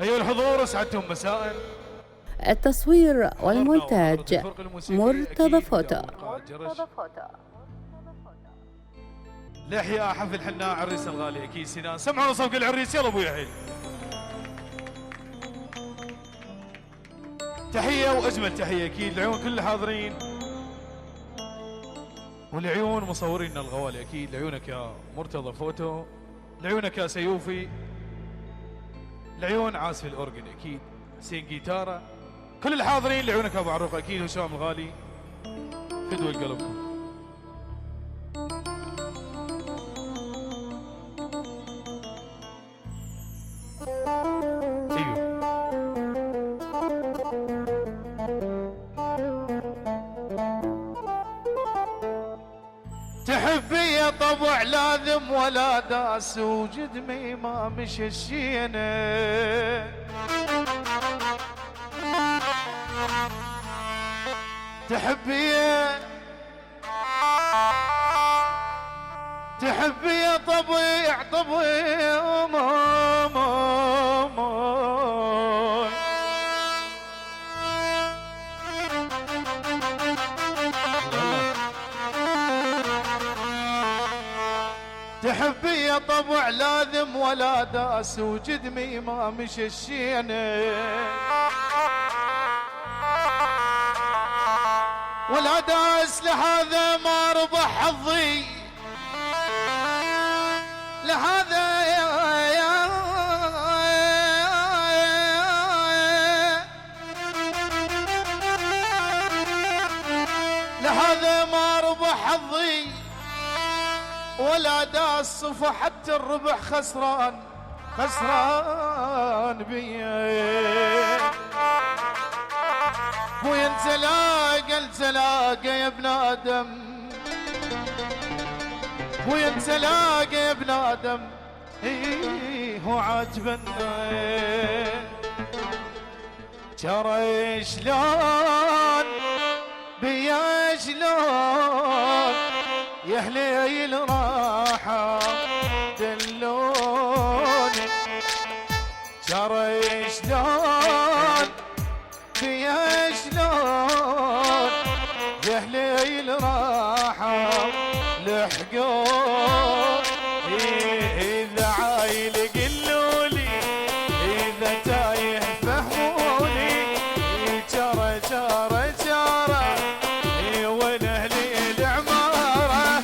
أيها الحضور أسعدتم مساء. التصوير والمونتاج مرتضى فوتو. لإحياء حفل حنا عريس الغالي أكيد سنان. سمعوا صفق العريس يلا أبو يحيى. تحية وأجمل تحية أكيد لعيون كل الحاضرين ولعيون مصورينا الغوالي أكيد، لعيونك يا مرتضى فوتو، لعيونك يا سيوفي، لعيون عازف الأورجن أكيد حسين جيتارة، كل الحاضرين لعيونك أبو عروق أكيد هشام الغالي فدوى قلبكم. تحبي يا طبع لاذم ولا داس وجدمي ما مش الشينه، تحبي يا طبيع تحبي يا طبع لاذم ولا داس وجدمي ما مش الشينه، ولا داس لهذا ما ربح حظي، لهذا لهذا ما ربح حظي، ولا داس صفى حتى الربح خسران بيا. بويا انتلاقى يا ابن ادم، بويا انتلاقى يا ابن ادم، هو عاجبنا ترى شلون بيا شلون يا هليل راحة دلوني، ترى شلون بيا شلون يا هليل راحة لحقون. إذا عايل قلولي، إذا تايه فهموني، جرى وين أهلي العمارة،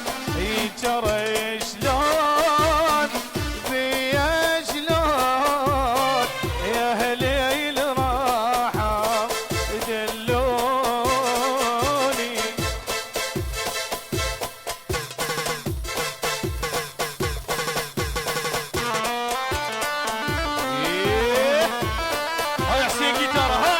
جرى شلون بيا شلون يا هليل راحة دلوني. هاي حسين جيتارة ها.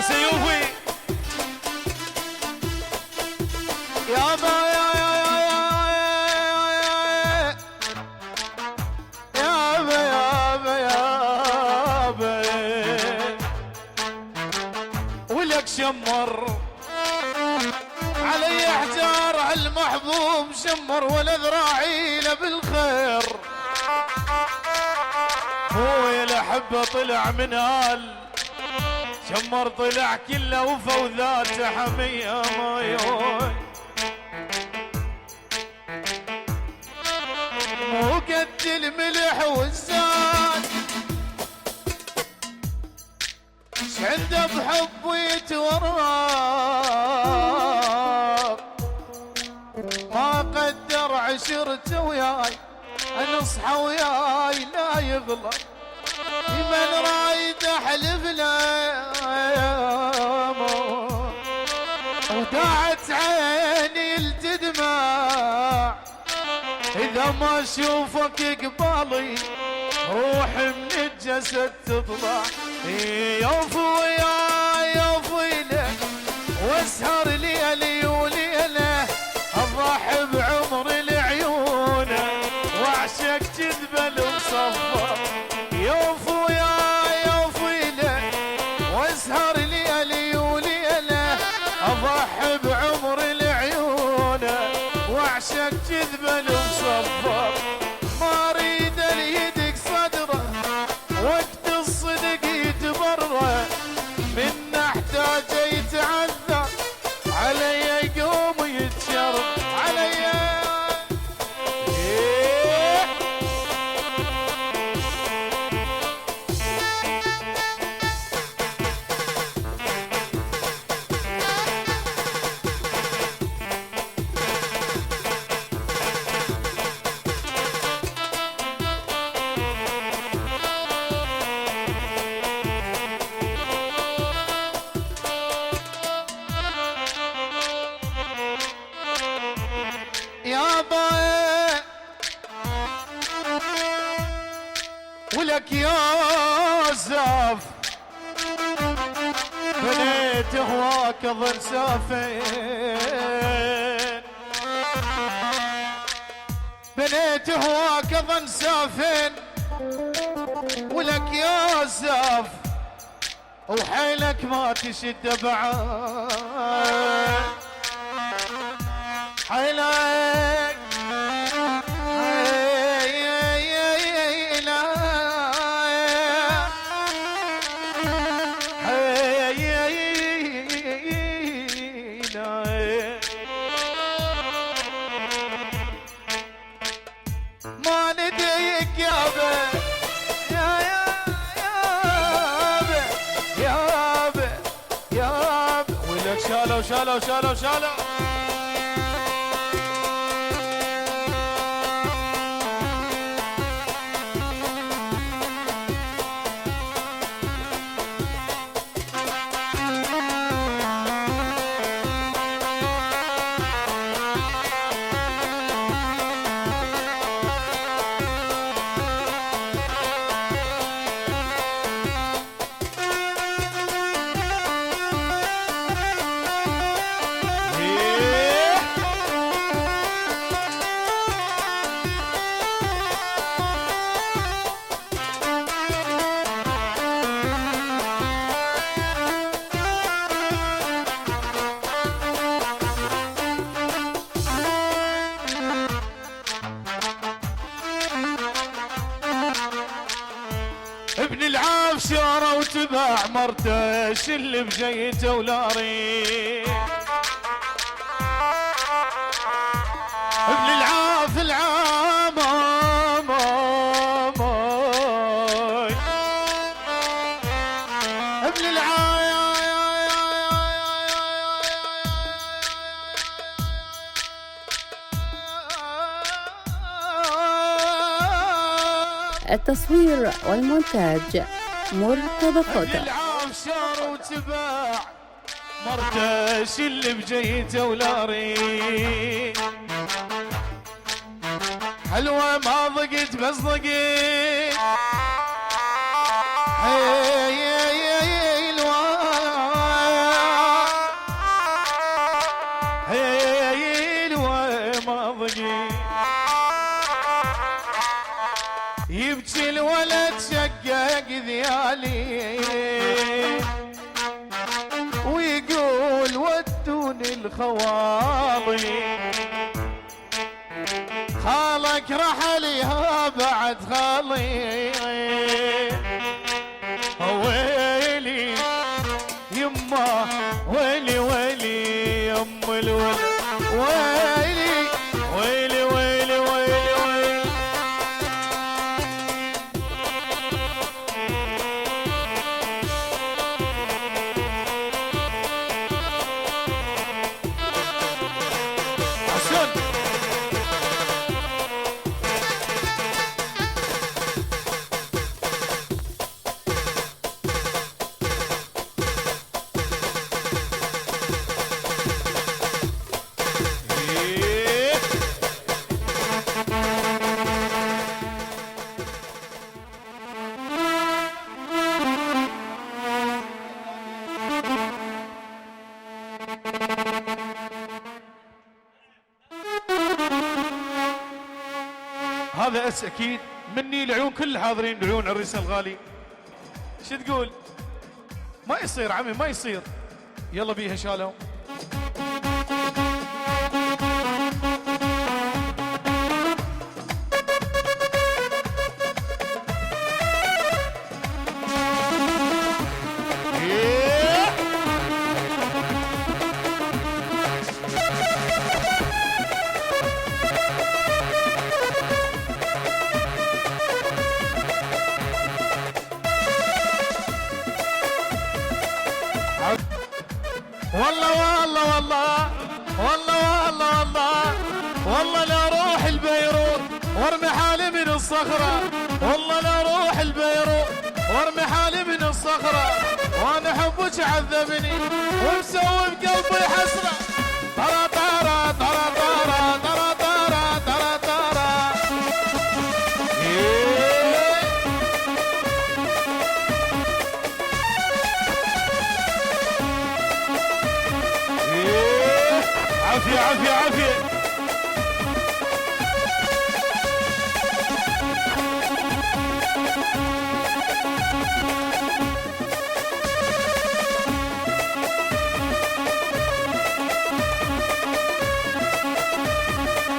سيوفي يابا يابا ولك شمر علي احجار هالمحبوب شمر ولا ذراعي له بالخير، هو يا الأحبة طلع من شمر طلع كله وفا وذات حمية مايوي، مو قد الملح والزاد عنده بحب يتورط، ما قدر عشرته وياي نصحى وياي لا يغلط، من رايد احلف له وداعت عيني التدمع، اذا ما اشوفك قبالي روحي من الجسد تطلع، يوفي وياي يوفي له واسهر ليلي وليله، اضحي بعمري لعيونه واعشق جذبه جدبل مصفر يوفو يا يوفي له واسهر ليالي وليله اضحي بعمر لعيونه واعشق جدبل مصفر ما اريد اليدك صدره وقت الصدق يتبرى من احتاج يتعذر علي يقوم يتشر علي ولك يا زاف بنيت هواك ظل سافين بنيت هواك ظل سافين ولك يا زاف وحيلك ما تشد بعاد حيلك ما نديك يابا يابا ولك شالوا ابن العاف شاره وتباع مرته شل بجيته ولا ريح ابن العاف العام ابن العاف التصوير والمونتاج مرتضى فوتو. العاف شار وتباع مرته شل بجيته ولا ريح حلوة ما ضقت بس ضقت ما ضقت يبكي الولد شقق ذيالي ويقول ودوني الخواضي خالك رحليها بعد خالي ويلي يما ويلي ويلي يم الولد ويلي ويلي ويلي ويلي ويلي هذا أكيد مني لعيون كل الحاضرين، لعيون عريس الغالي. شو تقول؟ ما يصير عمي، ما يصير. يلا بيها شالوا. والله والله والله والله والله والله والله لا اروح البيروت وارمي حالي من الصخره، والله لا اروح البيروت وارمي حالي من الصخره، وانا حبك عذبني ومسوي بقلبي حسره. طرا طرا طرا طرا طرا طرا طرا طرا. عافية عافية عافية.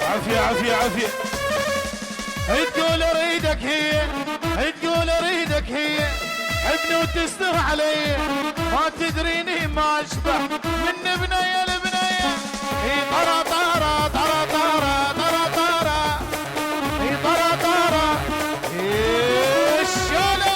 عافية عافية عافية. تقول اريدك هي، تقول اريدك هي، حبني وتستر علي، ما تدريني ما اشبه من بنية لبنية. هي طرا طرا طرا طرا طرا طرا، هي طرا طرا. الشالو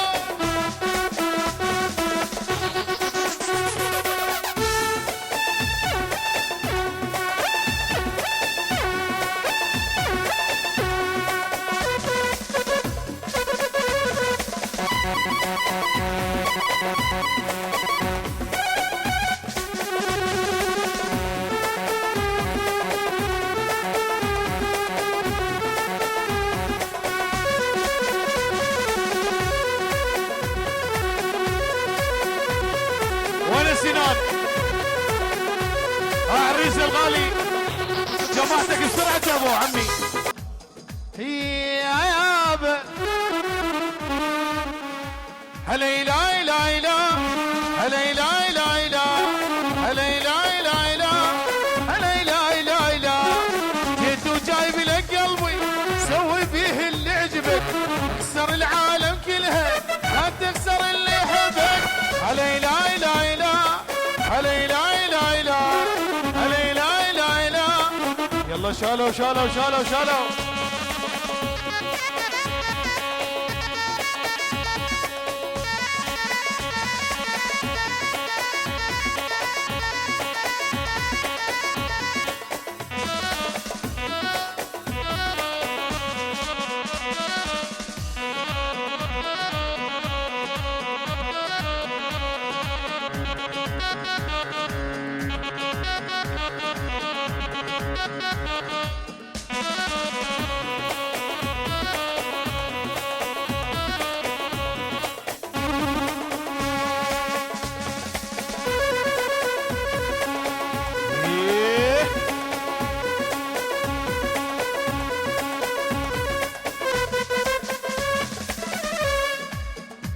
سنان. عريس الغالي جماعتك بسرعة يا ابو عمي. يا يابا هلا لا لا لا هلا لا لا لا هلا لا لا لا هلا لا لا لا. جيت وجايب لك قلبي سوي فيه اللي عجبك، اكسر العالم كلها لا تكسر اللي يحبك. هلا لا لا لا هلا لا لا لا هلا لا لا لا. يلا شالوا شالوا شالوا شالوا.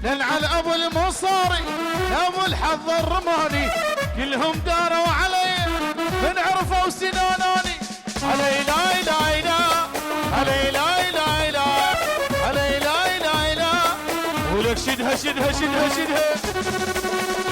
لنعل ابو المصاري ابو الحظ الرماني كلهم داروا علي من عرفوا سناناني. علي لا لا لا علي لا لا لا علي لا لا لا. ولك شدها شدها شدها شدها.